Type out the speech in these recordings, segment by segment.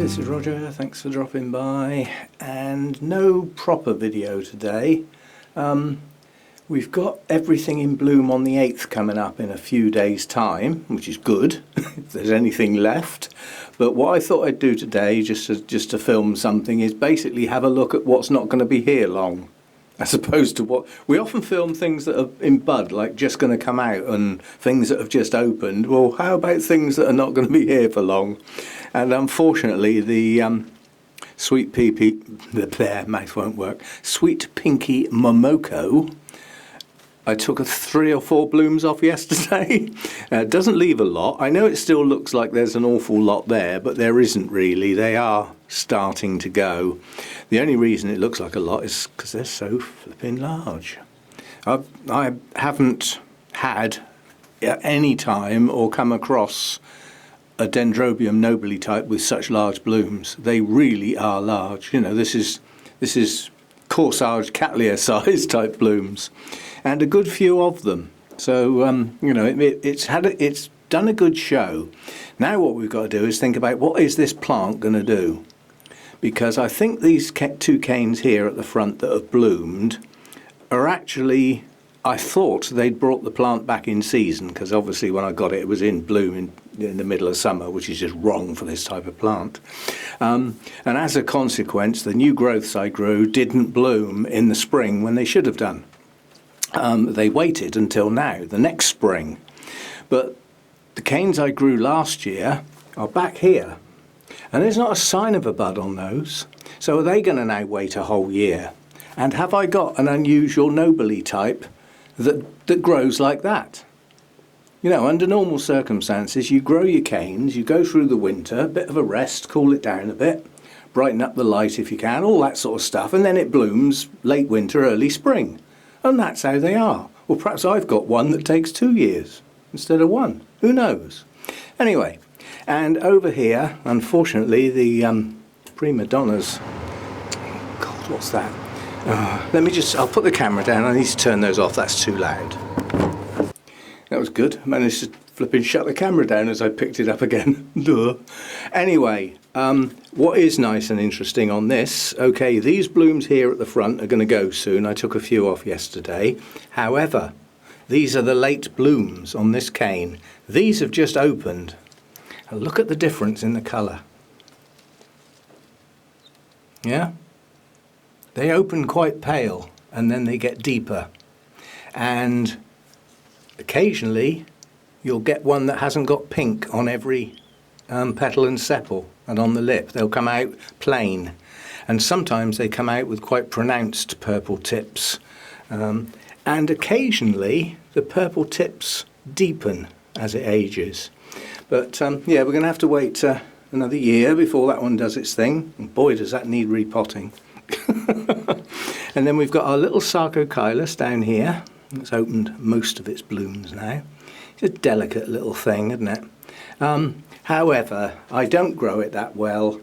this is Roger, thanks for dropping by, and no proper video today. We've got everything in bloom on the 8th coming up in a few days time, which is good, if there's anything left. But what I thought I'd do today, just to film something, is basically have a look at what's not going to be here long. As opposed to what we often film things that are in bud, like just going to come out, and things that have just opened. Well, how about things that are not going to be here for long? And unfortunately, the sweet pinky momoko, I took 3 or 4 blooms off yesterday. It doesn't leave a lot. I know it still looks like there's an awful lot there, but there isn't really. They are starting to go. The only reason it looks like a lot is because they're so flipping large. I haven't had at any time or come across a dendrobium nobile type with such large blooms. They really are large. You know, this is corsage cattleya size type blooms, and a good few of them. So you know, it's done a good show. Now what we've got to do is think about what is this plant going to do, because I think these 2 canes here at the front that have bloomed are actually, I thought they'd brought the plant back in season, because obviously when I got it, it was in bloom in the middle of summer, which is just wrong for this type of plant. And as a consequence, the new growths I grew didn't bloom in the spring when they should have done. They waited until now, the next spring. But the canes I grew last year are back here, and there's not a sign of a bud on those. So are they going to now wait a whole year? And have I got an unusual nobile type that grows like that? You know, under normal circumstances, you grow your canes, you go through the winter, a bit of a rest, cool it down a bit, brighten up the light if you can, all that sort of stuff, and then it blooms late winter, early spring. And that's how they are. Well, perhaps I've got one that takes 2 years instead of 1. Who knows? Anyway, and over here, unfortunately, the prima donnas. Oh God, what's that? I'll put the camera down. I need to turn those off. That's too loud. That was good. I managed to flipping shut the camera down as I picked it up again. Duh. Anyway, what is nice and interesting on this, okay, these blooms here at the front are going to go soon. I took a few off yesterday. However, these are the late blooms on this cane. These have just opened. And look at the difference in the colour. Yeah? They open quite pale and then they get deeper. And occasionally you'll get one that hasn't got pink on every petal and sepal and on the lip. They'll come out plain, and sometimes they come out with quite pronounced purple tips, and occasionally the purple tips deepen as it ages. But yeah, we're going to have to wait another year before that one does its thing, and boy does that need repotting. And then we've got our little Sarcochilus down here. It's opened most of its blooms now. It's a delicate little thing, isn't it? However, I don't grow it that well,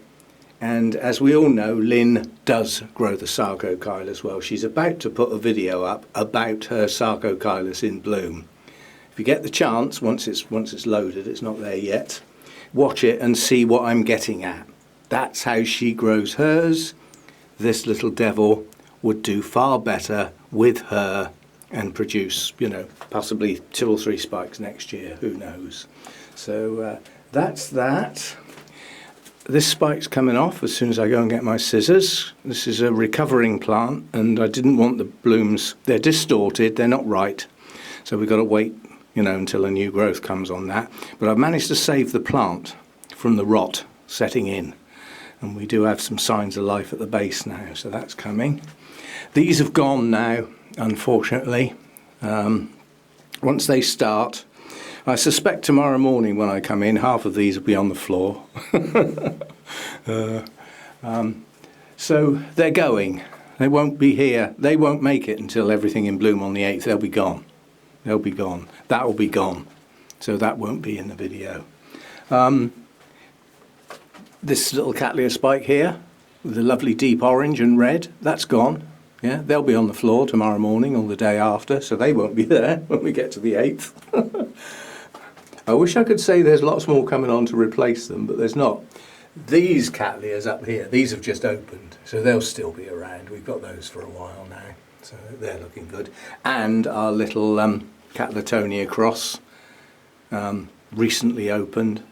and as we all know, Lynn does grow the Sarcochilus well. She's about to put a video up about her Sarcochilus in bloom. If you get the chance, once it's loaded, it's not there yet, watch it and see what I'm getting at. That's how she grows hers. This little devil would do far better with her and produce, you know, possibly 2 or 3 spikes next year, who knows. So that's that. This spike's coming off as soon as I go and get my scissors. This is a recovering plant, and I didn't want the blooms, they're distorted, they're not right. So we've got to wait, you know, until a new growth comes on that. But I've managed to save the plant from the rot setting in. And we do have some signs of life at the base now, so that's coming. These have gone now, unfortunately. Once they start, I suspect tomorrow morning when I come in, half of these will be on the floor. So they're going. They won't be here. They won't make it until everything in bloom on the 8th. They'll be gone. They'll be gone. That will be gone. So that won't be in the video. This little cattleya spike here, with the lovely deep orange and red, that's gone. Yeah, they'll be on the floor tomorrow morning or the day after, so they won't be there when we get to the 8th. I wish I could say there's lots more coming on to replace them, but there's not. These cattleyas up here, these have just opened, so they'll still be around. We've got those for a while now, so they're looking good. And our little Latoria cross, recently opened.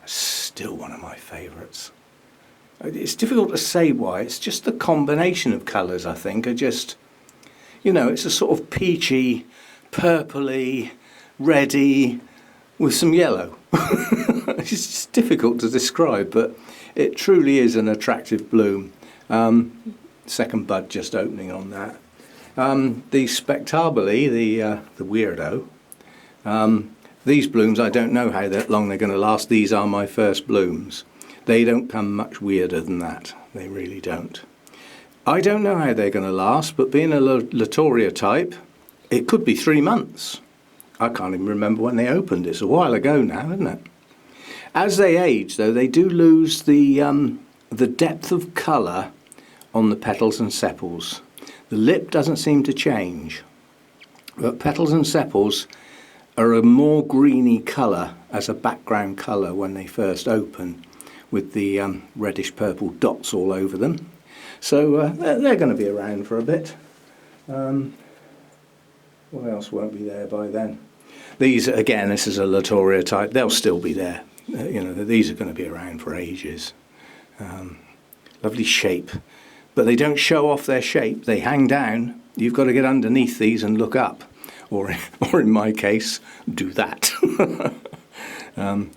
Still one of my favourites. It's difficult to say why. It's just the combination of colours, I think, are just, you know, it's a sort of peachy, purpley, reddy with some yellow. It's just difficult to describe, but it truly is an attractive bloom. Second bud just opening on that. The Spectabile, the weirdo, these blooms, I don't know how long they're going to last. These are my first blooms. They don't come much weirder than that. They really don't. I don't know how they're going to last, but being a Latoria type, it could be 3 months. I can't even remember when they opened. It's a while ago now, isn't it? As they age, though, they do lose the depth of colour on the petals and sepals. The lip doesn't seem to change, but petals and sepals are a more greeny colour as a background colour when they first open, with the reddish purple dots all over them. So they're going to be around for a bit. What else won't be there by then? These, again, this is a Latoria type. They'll still be there. You know, these are going to be around for ages. Lovely shape. But they don't show off their shape. They hang down. You've got to get underneath these and look up. Or in my case, do that.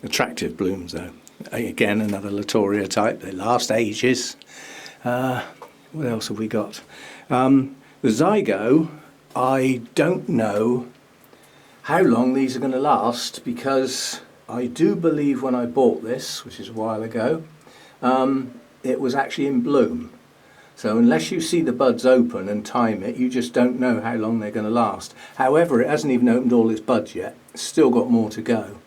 Attractive blooms, though. Again, another Latoria type. They last ages. What else have we got? The Zygo, I don't know how long these are going to last, because I do believe when I bought this, which is a while ago, it was actually in bloom. So unless you see the buds open and time it, you just don't know how long they're going to last. However, it hasn't even opened all its buds yet. It's still got more to go.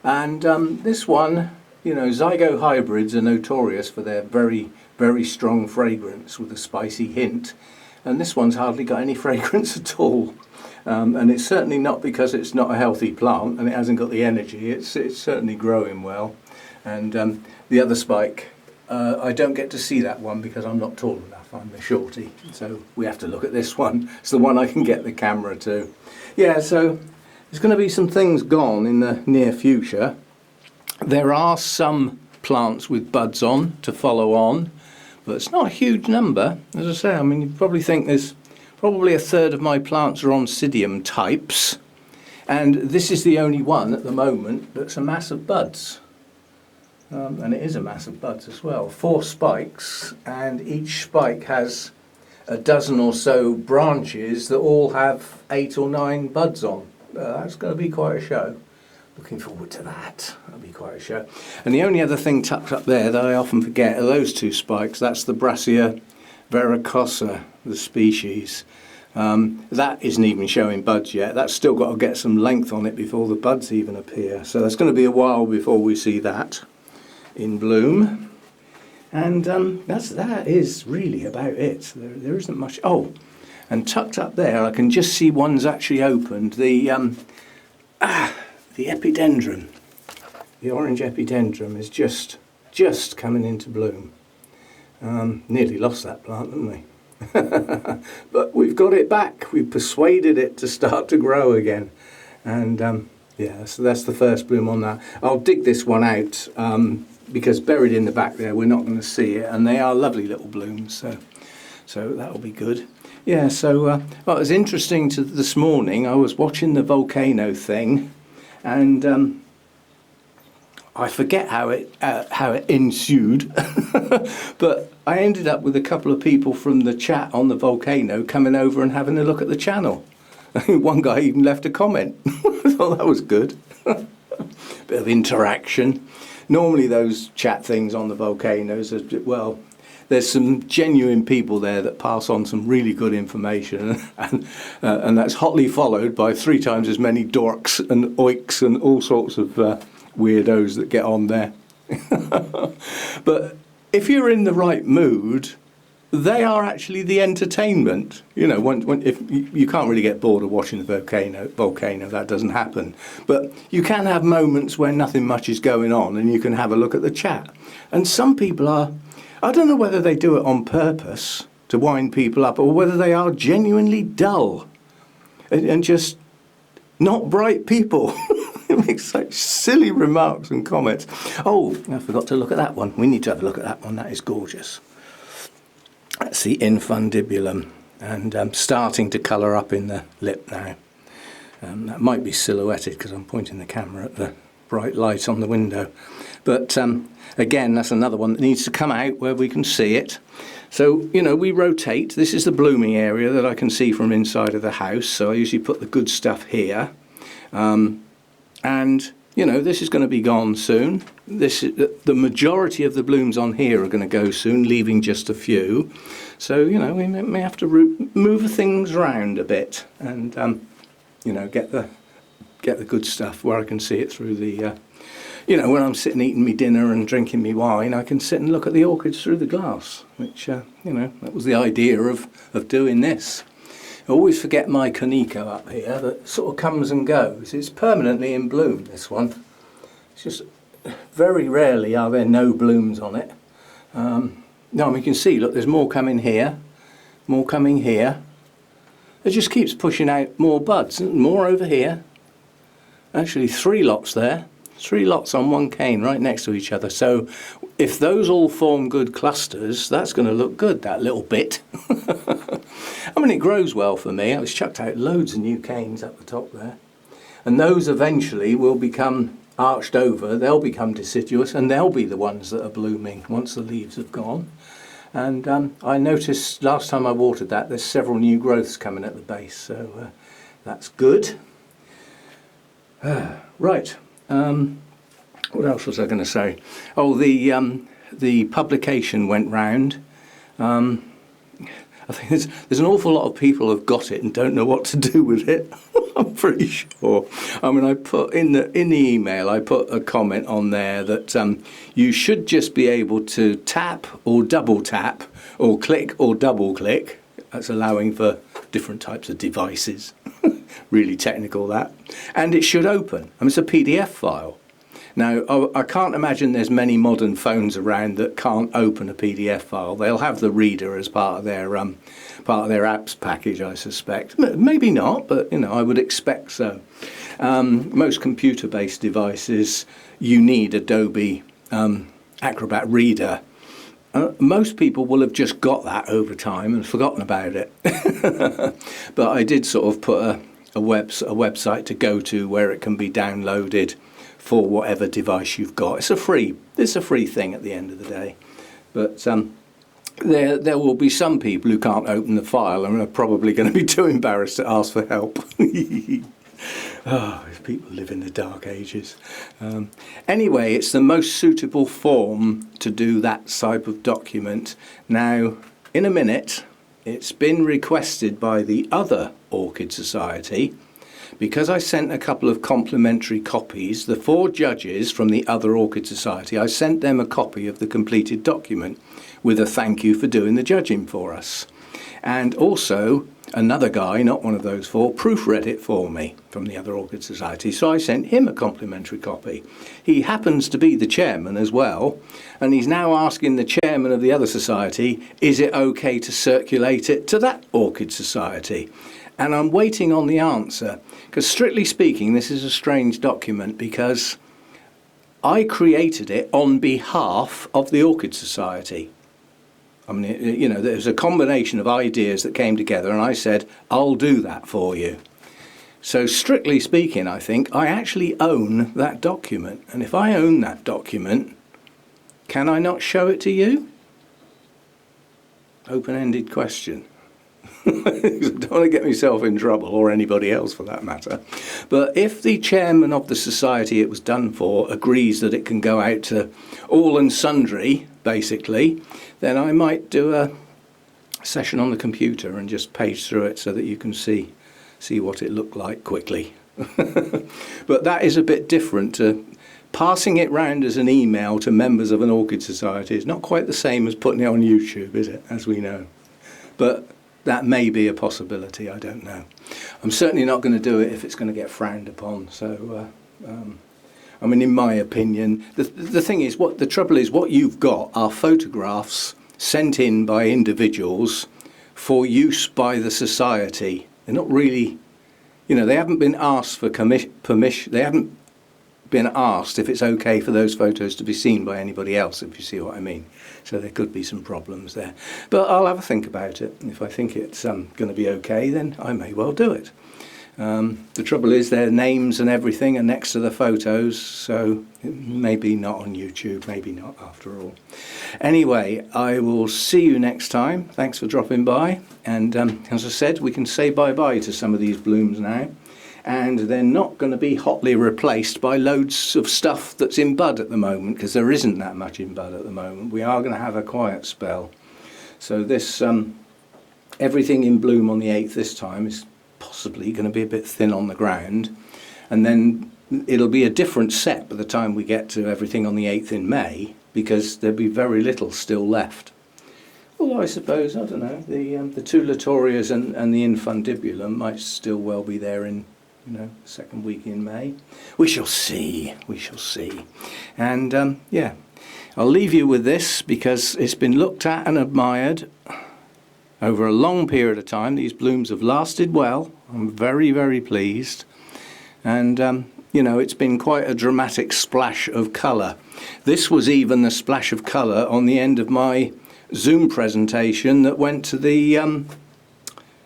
And this one, you know, Zygo hybrids are notorious for their very, very strong fragrance with a spicy hint. And this one's hardly got any fragrance at all. And it's certainly not because it's not a healthy plant and it hasn't got the energy. It's certainly growing well. And the other spike, I don't get to see that one because I'm not tall enough. I'm the shorty. So we have to look at this one. It's the one I can get the camera to. Yeah, so there's going to be some things gone in the near future. There are some plants with buds on to follow on, but it's not a huge number. As I say, I mean, you probably think there's probably a third of my plants are Oncidium types, and this is the only one at the moment that's a mass of buds. And it is a mass of buds as well. 4 spikes, and each spike has a dozen or so branches that all have 8 or 9 buds on. That's going to be quite a show. Looking forward to that. That'll be quite a show. And the only other thing tucked up there that I often forget are those 2 spikes. That's the Brassia vericosa, the species. That isn't even showing buds yet. That's still got to get some length on it before the buds even appear. So that's going to be a while before we see that in bloom. And that is really about it. There isn't much. Oh, and tucked up there, I can just see one's actually opened. The epidendrum, the orange epidendrum is just coming into bloom. Nearly lost that plant, didn't we? But we've got it back. We've persuaded it to start to grow again. And yeah, so that's the first bloom on that. I'll dig this one out because buried in the back there, we're not going to see it. And they are lovely little blooms, so that'll be good. Yeah, so well, it was interesting this morning. I was watching the Volcano thing, and I forget how it ensued, but I ended up with a couple of people from the chat on the Volcano coming over and having a look at the channel. One guy even left a comment. I thought that was good. Bit of interaction. Normally those chat things on the volcanoes are, well, there's some genuine people there that pass on some really good information, and that's hotly followed by 3 times as many dorks and oiks and all sorts of weirdos that get on there. But if you're in the right mood, they are actually the entertainment. You know, if you can't really get bored of watching the volcano, that doesn't happen. But you can have moments where nothing much is going on and you can have a look at the chat. And some people are, I don't know whether they do it on purpose to wind people up or whether they are genuinely dull and just not bright people. It makes such silly remarks and comments. Oh, I forgot to look at that one. We need to have a look at that one. That is gorgeous. That's the infundibulum, and starting to colour up in the lip now. That might be silhouetted because I'm pointing the camera at the bright light on the window. But again, that's another one that needs to come out where we can see it. So, you know, we rotate. This is the blooming area that I can see from inside of the house. So I usually put the good stuff here. And, you know, this is going to be gone soon. The majority of the blooms on here are going to go soon, leaving just a few. So, you know, we may have to move things around a bit and, you know, get the good stuff where I can see it through the, you know, when I'm sitting eating me dinner and drinking me wine, I can sit and look at the orchids through the glass, which, you know, that was the idea of doing this. I always forget my Kaneko up here that sort of comes and goes. It's permanently in bloom, this one. It's just very rarely are there no blooms on it. No, we can see, look, there's more coming here, more coming here. It just keeps pushing out more buds, and more over here. Actually 3 lots there, 3 lots on one cane right next to each other. So if those all form good clusters, that's going to look good, that little bit. I mean, it grows well for me. I was chucked out loads of new canes up the top there. And those eventually will become arched over, they'll become deciduous, and they'll be the ones that are blooming once the leaves have gone. And I noticed last time I watered that, there's several new growths coming at the base, so that's good. Right, what else was I going to say? Oh, the publication went round. I think there's an awful lot of people have got it and don't know what to do with it. I'm pretty sure. I mean, I put in the email, I put a comment on there that you should just be able to tap or double tap or click or double click. That's allowing for different types of devices. Really technical, that. And it should open. I mean, it's a PDF file. Now, I can't imagine there's many modern phones around that can't open a PDF file. They'll have the reader as part of their apps package, I suspect. Maybe not, but you know, I would expect so. Most computer-based devices, you need Adobe Acrobat Reader. Most people will have just got that over time and forgotten about it. But I did sort of put a website to go to where it can be downloaded for whatever device you've got. It's a free thing at the end of the day. But there will be some people who can't open the file and are probably going to be too embarrassed to ask for help. Oh, if people live in the dark ages. Anyway, it's the most suitable form to do that type of document. Now, in a minute, it's been requested by the other Orchid Society, because I sent a couple of complimentary copies, the 4 judges from the other Orchid Society, I sent them a copy of the completed document with a thank you for doing the judging for us. And also, another guy, not one of those 4, proofread it for me from the other Orchid Society, so I sent him a complimentary copy. He happens to be the chairman as well, and he's now asking the chairman of the other society, is it okay to circulate it to that Orchid Society? And I'm waiting on the answer, because strictly speaking, this is a strange document, because I created it on behalf of the Orchid Society. I mean, you know, there's a combination of ideas that came together, and I said, I'll do that for you. So strictly speaking, I think I actually own that document. And if I own that document, can I not show it to you? Open-ended question. I don't want to get myself in trouble, or anybody else for that matter. But if the chairman of the society it was done for agrees that it can go out to all and sundry, basically, then I might do a session on the computer and just page through it so that you can see what it looked like quickly. But that is a bit different to passing it round as an email to members of an orchid society is not quite the same as putting it on YouTube, is it, as we know? But that may be a possibility, I don't know. I'm certainly not going to do it if it's going to get frowned upon. So, I mean, in my opinion, the thing is, the trouble is, what you've got are photographs sent in by individuals for use by the society. They're not really, you know, they haven't been asked for permission. They haven't been asked if it's okay for those photos to be seen by anybody else, if you see what I mean. So there could be some problems there. But I'll have a think about it. If I think it's going to be okay, then I may well do it. The trouble is their names and everything are next to the photos, so maybe not on YouTube, maybe not after all. Anyway, I will see you next time. Thanks for dropping by. And as I said, we can say bye-bye to some of these blooms now. And they're not going to be hotly replaced by loads of stuff that's in bud at the moment, because there isn't that much in bud at the moment. We are going to have a quiet spell. So this, everything in bloom on the 8th this time is possibly going to be a bit thin on the ground. And then it'll be a different set by the time we get to everything on the 8th in May, because there'll be very little still left. Although I suppose, I don't know, the two Latorias and the infundibulum might still well be there in, you know, second week in May. We shall see, we shall see. And yeah, I'll leave you with this because it's been looked at and admired over a long period of time. These blooms have lasted well. I'm very, very pleased. And you know, it's been quite a dramatic splash of colour. This was even the splash of colour on the end of my Zoom presentation that went to the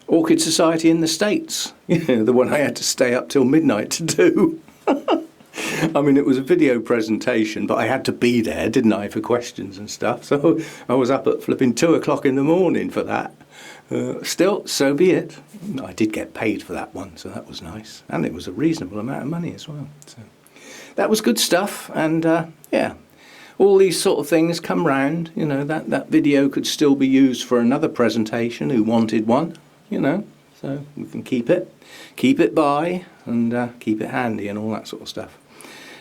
Orchid Society in the States, you know, the one I had to stay up till midnight to do. I mean, it was a video presentation, but I had to be there, didn't I, for questions and stuff. So I was up at flipping 2 o'clock in the morning for that. Still, so be it. I did get paid for that one, so that was nice. And it was a reasonable amount of money as well. So that was good stuff. And yeah, all these sort of things come round. You know, that video could still be used for another presentation who wanted one. You know, so we can keep it by and keep it handy and all that sort of stuff.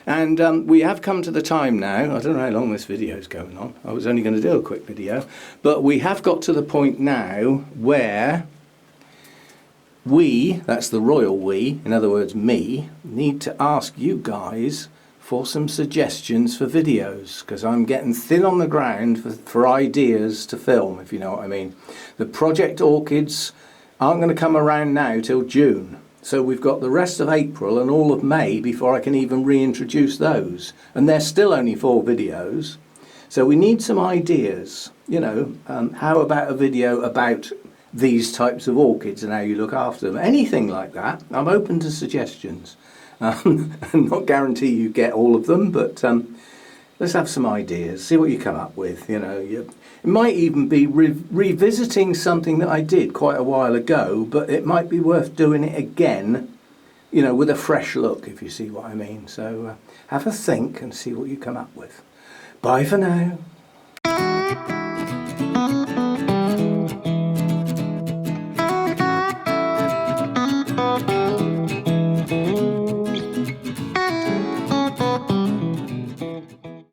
And we have come to the time now, I don't know how long this video is going on, I was only going to do a quick video, but we have got to the point now where we, that's the royal we, in other words me, need to ask you guys for some suggestions for videos, because I'm getting thin on the ground for ideas to film, if you know what I mean. The Project Orchids aren't going to come around now till June. So we've got the rest of April and all of May before I can even reintroduce those. And they're still only 4 videos. So we need some ideas. You know, how about a video about these types of orchids and how you look after them? Anything like that. I'm open to suggestions. I'm not guarantee you get all of them, but let's have some ideas. See what you come up with. You know, it might even be revisiting something that I did quite a while ago, but it might be worth doing it again, you know, with a fresh look, if you see what I mean. So have a think and see what you come up with. Bye for now.